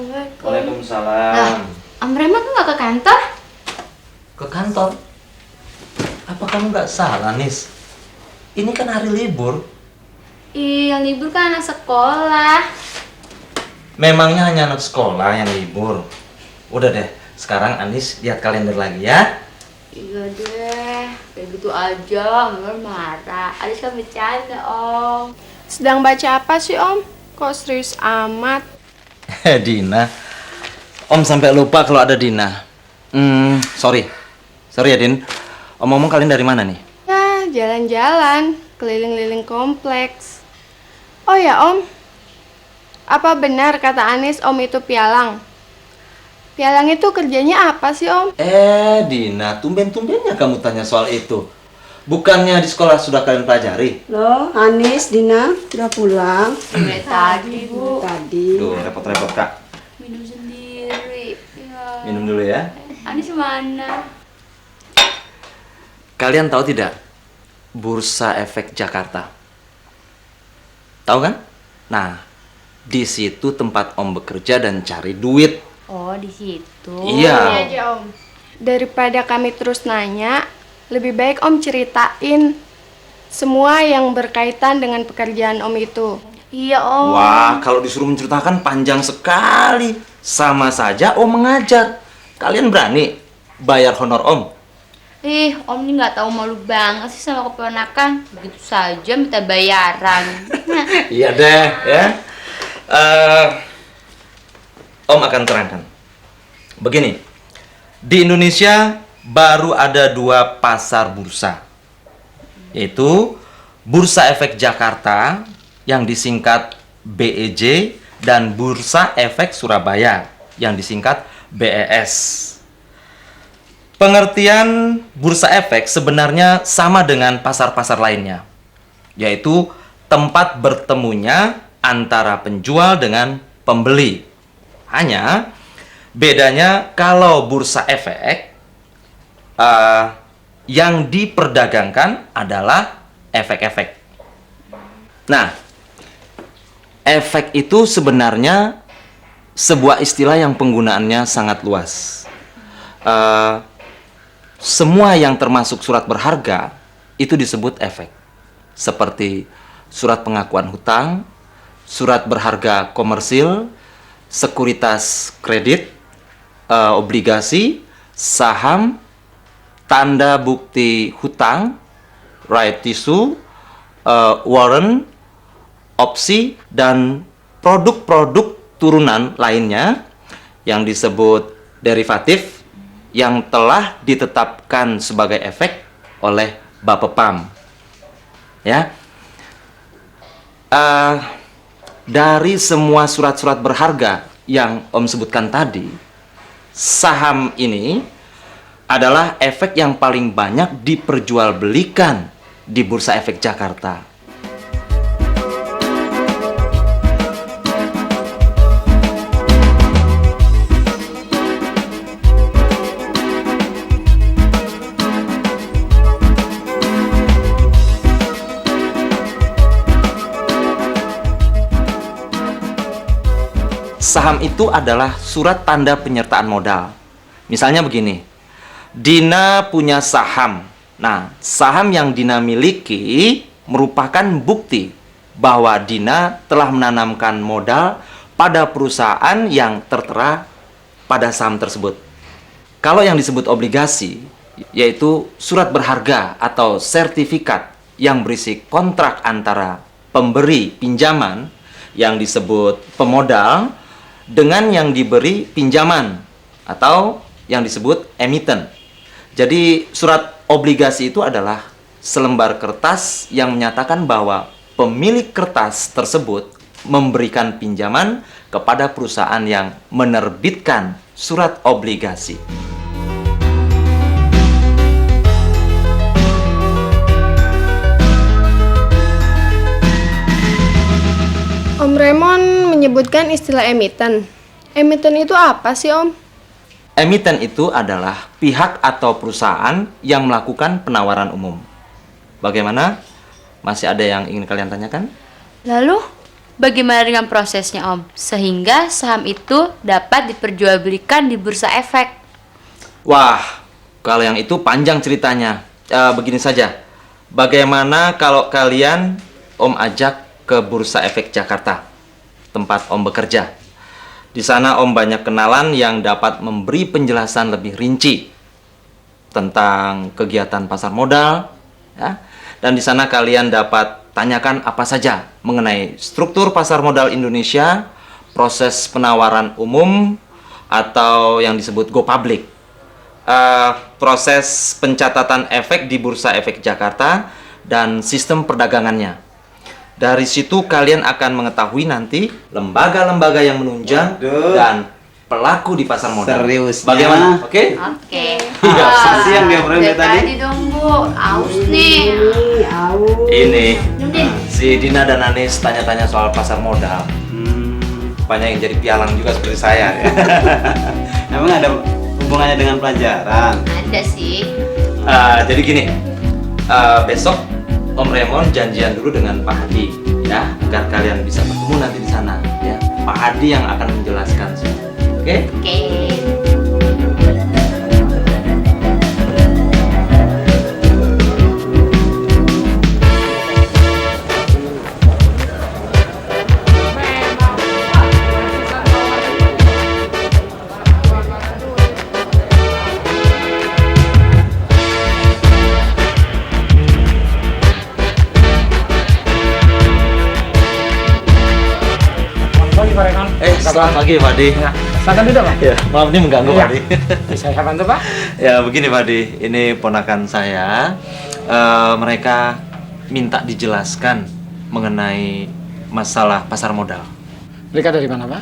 Assalamualaikum. Waalaikumsalam. Om Rema kok nggak ke kantor? Ke kantor? Apa kamu nggak salah, Nis? Ini kan hari libur. Iya, libur kan anak sekolah. Memangnya hanya anak sekolah yang libur? Udah deh, sekarang Anis lihat kalender lagi ya. Iya deh, kayak gitu aja, Om Rema marah. Alis kan bercanda, Om. Sedang baca apa sih, Om? Kok serius amat? Dina. Om sampai lupa kalau ada Dina. Sorry ya, Din. Om-om kalian dari mana nih? Ya, jalan-jalan, keliling-liling kompleks. Oh ya, Om. Apa benar kata Anis Om itu pialang? Pialang itu kerjanya apa sih, Om? Dina, tumben-tumbennya kamu tanya soal itu. Bukannya di sekolah sudah kalian pelajari? Loh, Anis, Dina, udah pulang? Dari tadi, Bu. Tadi. Duh, repot-repot, Kak. Minum sendiri. Ya. Minum dulu ya. Anis mana? Kalian tahu tidak Bursa Efek Jakarta? Tahu kan? Nah, di situ tempat Om bekerja dan cari duit. Oh, di situ. Iya. Ini aja, Om. Daripada kami terus nanya, lebih baik Om ceritain semua yang berkaitan dengan pekerjaan Om itu. Iya, Om. Wah, kalau disuruh menceritakan panjang sekali. Sama saja Om mengajar. Kalian berani bayar honor Om? Ih, Om ini nggak tahu malu banget sih sama keponakan. Begitu saja minta bayaran. Iya deh, ya. Om akan terangkan. Begini, di Indonesia baru ada 2 pasar bursa, yaitu Bursa Efek Jakarta yang disingkat BEJ dan Bursa Efek Surabaya yang disingkat BES. Pengertian bursa efek sebenarnya sama dengan pasar-pasar lainnya, yaitu tempat bertemunya antara penjual dengan pembeli. Hanya bedanya kalau bursa efek yang diperdagangkan adalah efek-efek. Nah, efek itu sebenarnya sebuah istilah yang penggunaannya sangat luas. Semua yang termasuk surat berharga itu disebut efek. Seperti surat pengakuan hutang, surat berharga komersil, sekuritas kredit, obligasi, saham, tanda bukti hutang, right issue, warrant, opsi, dan produk-produk turunan lainnya yang disebut derivatif yang telah ditetapkan sebagai efek oleh Bapepam. Ya, dari semua surat-surat berharga yang Om sebutkan tadi, saham ini adalah efek yang paling banyak diperjualbelikan di Bursa Efek Jakarta. Saham itu adalah surat tanda penyertaan modal. Misalnya begini, Dina punya saham. Nah, saham yang Dina miliki merupakan bukti bahwa Dina telah menanamkan modal pada perusahaan yang tertera pada saham tersebut. Kalau yang disebut obligasi, yaitu surat berharga atau sertifikat yang berisi kontrak antara pemberi pinjaman yang disebut pemodal dengan yang diberi pinjaman atau yang disebut emiten. Jadi surat obligasi itu adalah selembar kertas yang menyatakan bahwa pemilik kertas tersebut memberikan pinjaman kepada perusahaan yang menerbitkan surat obligasi. Om Raymond menyebutkan istilah emiten. Emiten itu apa sih, Om? Emiten itu adalah pihak atau perusahaan yang melakukan penawaran umum. Bagaimana? Masih ada yang ingin kalian tanyakan? Lalu, Bagaimana dengan prosesnya Om? Sehingga saham itu dapat diperjualbelikan di bursa efek. Wah, kalau yang itu panjang ceritanya. Begini saja. Bagaimana kalau kalian Om ajak ke Bursa Efek Jakarta, tempat Om bekerja. Di sana Om banyak kenalan yang dapat memberi penjelasan lebih rinci tentang kegiatan pasar modal, ya. Dan di sana kalian dapat tanyakan apa saja mengenai struktur pasar modal Indonesia, proses penawaran umum atau yang disebut go public, proses pencatatan efek di Bursa Efek Jakarta, dan sistem perdagangannya. Dari situ kalian akan mengetahui nanti lembaga-lembaga yang menunjang dan pelaku di pasar modal. Serius? Bagaimana? Oke? Oke. Iya, kasihan dia Bro Dari tadi. tadi dong Bu, aus nih. Ini si Dina dan Anis tanya-tanya soal pasar modal. Rupanya yang jadi pialang juga seperti saya. Ya. Emang ada hubungannya dengan pelajaran? Ada sih. Jadi gini, besok Om Raymond janjian dulu dengan Pak Hadi, ya, agar kalian bisa bertemu nanti di sana, ya. Pak Hadi yang akan menjelaskan semua. Oke? Oke. Selamat pagi Pak Hadi. Silakan duduk, Pak. Ya, maaf ini mengganggu Iya. Pak Hadi. Bisa saya bantu, Pak? Ya begini Pak Hadi, ini ponakan saya. Mereka minta dijelaskan mengenai masalah pasar modal. Mereka dari mana, Pak?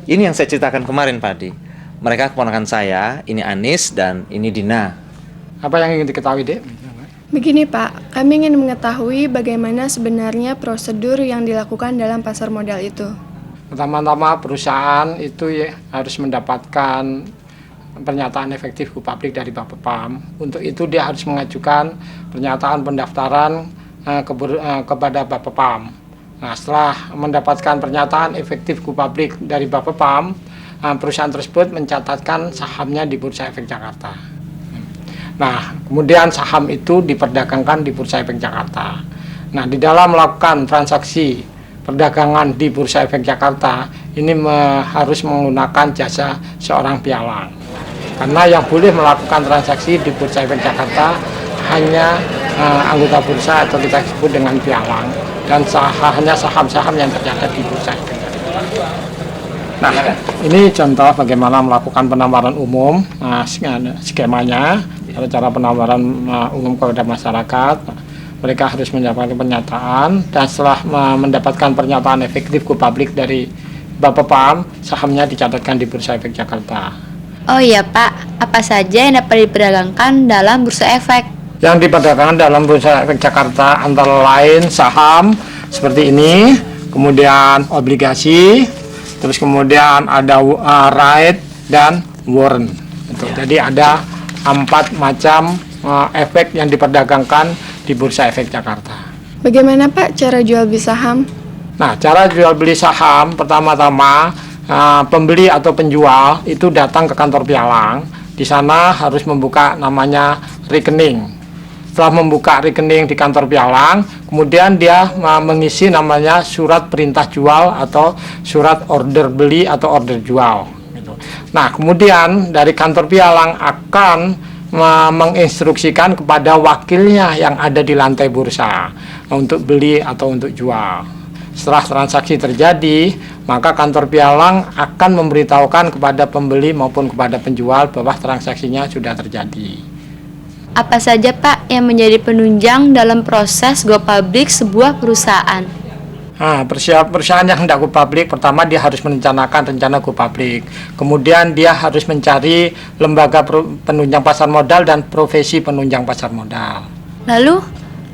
Ini yang saya ceritakan kemarin Pak Hadi. Mereka keponakan saya, ini Anis dan ini Dina. Apa yang ingin diketahui, Dek? Begini Pak, kami ingin mengetahui bagaimana sebenarnya prosedur yang dilakukan dalam pasar modal itu. Pertama-tama perusahaan itu ya harus mendapatkan pernyataan efektif go public dari Bapepam. Untuk itu dia harus mengajukan pernyataan pendaftaran kepada Bapepam. Nah, setelah mendapatkan pernyataan efektif go public dari Bapepam, perusahaan tersebut mencatatkan sahamnya di Bursa Efek Jakarta. Nah, kemudian saham itu diperdagangkan di Bursa Efek Jakarta. Nah, di dalam melakukan transaksi perdagangan di Bursa Efek Jakarta ini harus menggunakan jasa seorang pialang. Karena yang boleh melakukan transaksi di Bursa Efek Jakarta hanya anggota bursa atau kita sebut dengan pialang, dan hanya saham-saham yang tercatat di Bursa Efek Jakarta. Nah, ini contoh bagaimana melakukan penawaran umum, skemanya, cara penawaran umum kepada masyarakat. Mereka harus mendapatkan pernyataan, dan setelah mendapatkan pernyataan efektif go public dari Bapepam, sahamnya dicatatkan di Bursa Efek Jakarta. Oh iya Pak, apa saja yang dapat diperdagangkan dalam bursa efek? Yang diperdagangkan dalam Bursa Efek Jakarta antara lain saham seperti ini, kemudian obligasi, terus kemudian ada right dan warrant. Jadi ada 4 macam efek yang diperdagangkan di Bursa Efek Jakarta. Bagaimana Pak cara jual beli saham? Nah, cara jual beli saham pertama-tama pembeli atau penjual itu datang ke kantor pialang. Di sana harus membuka namanya rekening. Setelah membuka rekening di kantor pialang, kemudian dia mengisi namanya surat perintah jual atau surat order beli atau order jual. Nah, kemudian dari kantor pialang akan menginstruksikan kepada wakilnya yang ada di lantai bursa untuk beli atau untuk jual. Setelah transaksi terjadi, maka kantor pialang akan memberitahukan kepada pembeli maupun kepada penjual bahwa transaksinya sudah terjadi. Apa saja Pak yang menjadi penunjang dalam proses go public sebuah perusahaan? Nah, perusahaan yang hendak go public, pertama dia harus merencanakan rencana go public. Kemudian dia harus mencari lembaga penunjang pasar modal dan profesi penunjang pasar modal. Lalu,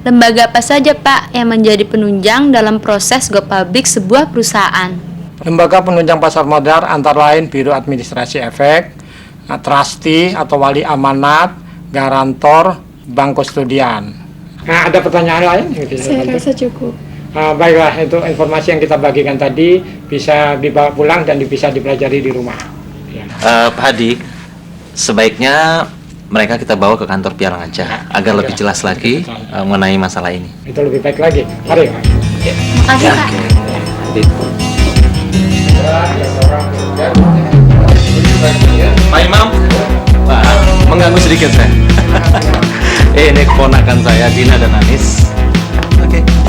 lembaga apa saja Pak yang menjadi penunjang dalam proses go public sebuah perusahaan? Lembaga penunjang pasar modal antara lain Biro Administrasi Efek, trustee atau wali amanat, garantor, bank kustodian. Nah, ada pertanyaan lain? Saya rasa cukup. Baiklah, itu informasi yang kita bagikan tadi bisa dibawa pulang dan bisa dipelajari di rumah. Ya. Pak Hadi, sebaiknya mereka kita bawa ke kantor pialang aja agar lebih jelas lagi mengenai masalah ini. Itu lebih baik lagi. Mari. Makasih Pak. Pak Imam, Pak, mengganggu sedikit saya. Ini keponakan saya, Dina dan Anis.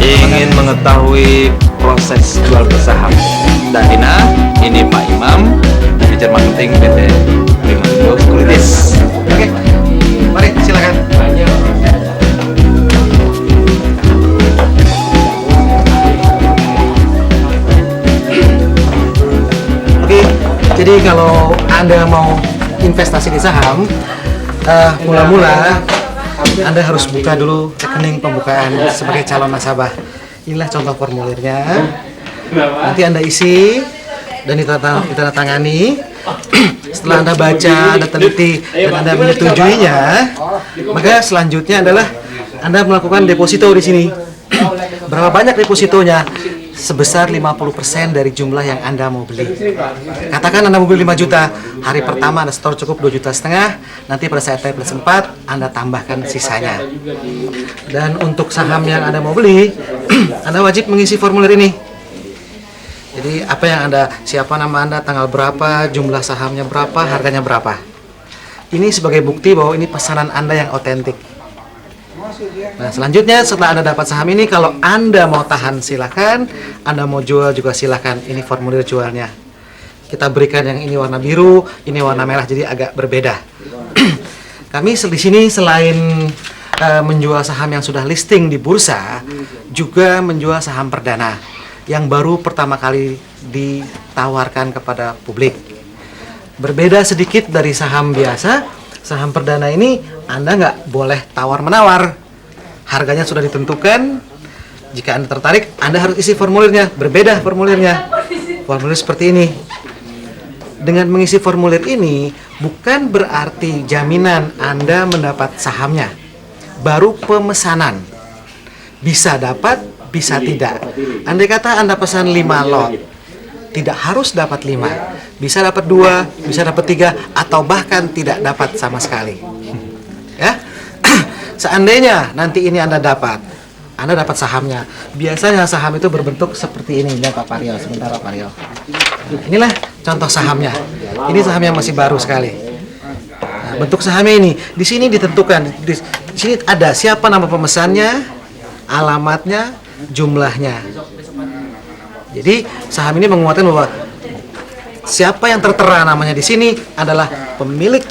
Ingin mengetahui proses jual beli saham. Dan Dina, ini Pak Imam, manajer marketing PT Prima Securities. Oke, mari silakan. Oke, jadi kalau Anda mau investasi di saham, mula-mula Anda harus buka dulu rekening pembukaan sebagai calon nasabah. Inilah contoh formulirnya. Nanti Anda isi dan ditandatangani. Setelah Anda baca, Anda teliti, dan Anda menyetujuinya, maka selanjutnya adalah Anda melakukan deposito di sini. Berapa banyak depositonya? Sebesar 50% dari jumlah yang Anda mau beli. Katakan Anda mau beli 5 juta, hari pertama Anda store cukup 2,5 juta, nanti pada saat T+4 Anda tambahkan sisanya. Dan untuk saham yang Anda mau beli, Anda wajib mengisi formulir ini. Jadi apa yang Anda, siapa nama Anda, tanggal berapa, jumlah sahamnya berapa, harganya berapa. Ini sebagai bukti bahwa ini pesanan Anda yang otentik. Nah, selanjutnya setelah Anda dapat saham ini, kalau Anda mau tahan silakan, Anda mau jual juga silakan. Ini formulir jualnya. Kita berikan yang ini warna biru, ini warna merah, jadi agak berbeda. Kami di sini selain menjual saham yang sudah listing di bursa, juga menjual saham perdana yang baru pertama kali ditawarkan kepada publik. Berbeda sedikit dari saham biasa, saham perdana ini Anda nggak boleh tawar-menawar. Harganya sudah ditentukan. Jika Anda tertarik, Anda harus isi formulirnya. Berbeda formulirnya. Formulir seperti ini. Dengan mengisi formulir ini, bukan berarti jaminan Anda mendapat sahamnya. Baru pemesanan. Bisa dapat, bisa tidak. Andai kata Anda pesan 5 lot, tidak harus dapat 5. Bisa dapat 2, bisa dapat 3, atau bahkan tidak dapat sama sekali. Ya. Seandainya nanti ini Anda dapat sahamnya. Biasanya saham itu berbentuk seperti ini. Lihat Pak Paryo, sebentar Pak Paryo. Inilah contoh sahamnya. Ini saham yang masih baru sekali. Nah, bentuk sahamnya ini. Di sini ditentukan. Di sini ada siapa nama pemesannya, alamatnya, jumlahnya. Jadi saham ini menguatkan bahwa siapa yang tertera namanya di sini adalah pemilik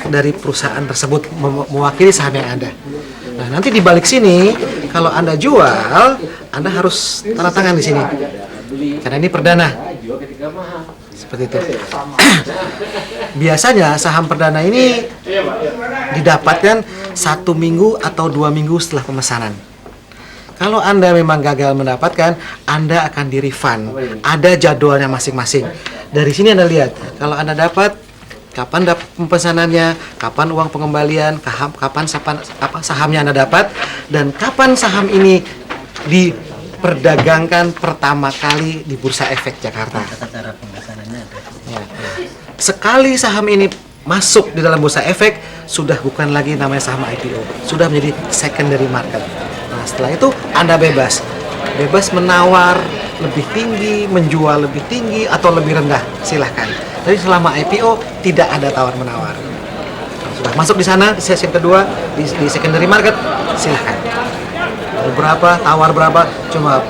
dari perusahaan tersebut, mewakili saham yang ada. Nah, nanti di balik sini kalau Anda jual, Anda harus tanda tangan di sini. Karena ini perdana. Seperti itu. Biasanya saham perdana ini didapatkan 1 minggu atau 2 minggu setelah pemesanan. Kalau Anda memang gagal mendapatkan, Anda akan di-refund. Ada jadwalnya masing-masing. Dari sini Anda lihat, kalau Anda dapat, kapan dapat pemesanannya, kapan uang pengembalian, kapan sahamnya Anda dapat, dan kapan saham ini diperdagangkan pertama kali di Bursa Efek Jakarta. Ya. Sekali saham ini masuk di dalam Bursa Efek, sudah bukan lagi namanya saham IPO, sudah menjadi secondary market. Nah, setelah itu Anda bebas menawar lebih tinggi, menjual lebih tinggi atau lebih rendah, silahkan. Tapi selama IPO tidak ada tawar-menawar. Sudah masuk di sana, di sesi kedua, di secondary market, silahkan. Berapa, tawar berapa, cuma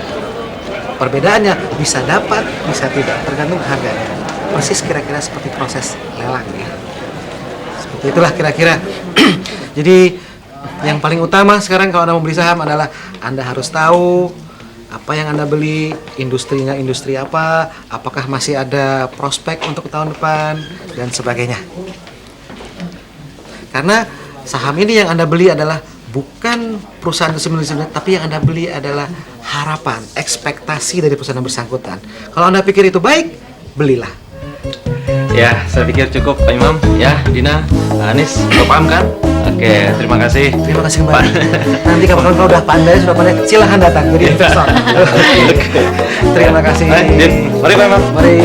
perbedaannya bisa dapat, bisa tidak, tergantung harganya. Persis kira-kira seperti proses lelang ya. Seperti itulah kira-kira. Jadi yang paling utama sekarang kalau Anda mau beli saham adalah Anda harus tahu apa yang Anda beli, industrinya industri apa, apakah masih ada prospek untuk tahun depan, dan sebagainya. Karena saham ini yang Anda beli adalah bukan perusahaan itu sebenarnya, tapi yang Anda beli adalah harapan, ekspektasi dari perusahaan yang bersangkutan. Kalau Anda pikir itu baik, belilah. Ya, saya pikir cukup Pak Imam. Ya, Dina, Anis, udah paham kan Oke, terima kasih. Terima kasih kembali. Nanti kalau udah pandai, sudah pandai, silahkan datang jadi investor. Terima kasih. Mari Pak Imam. Mari.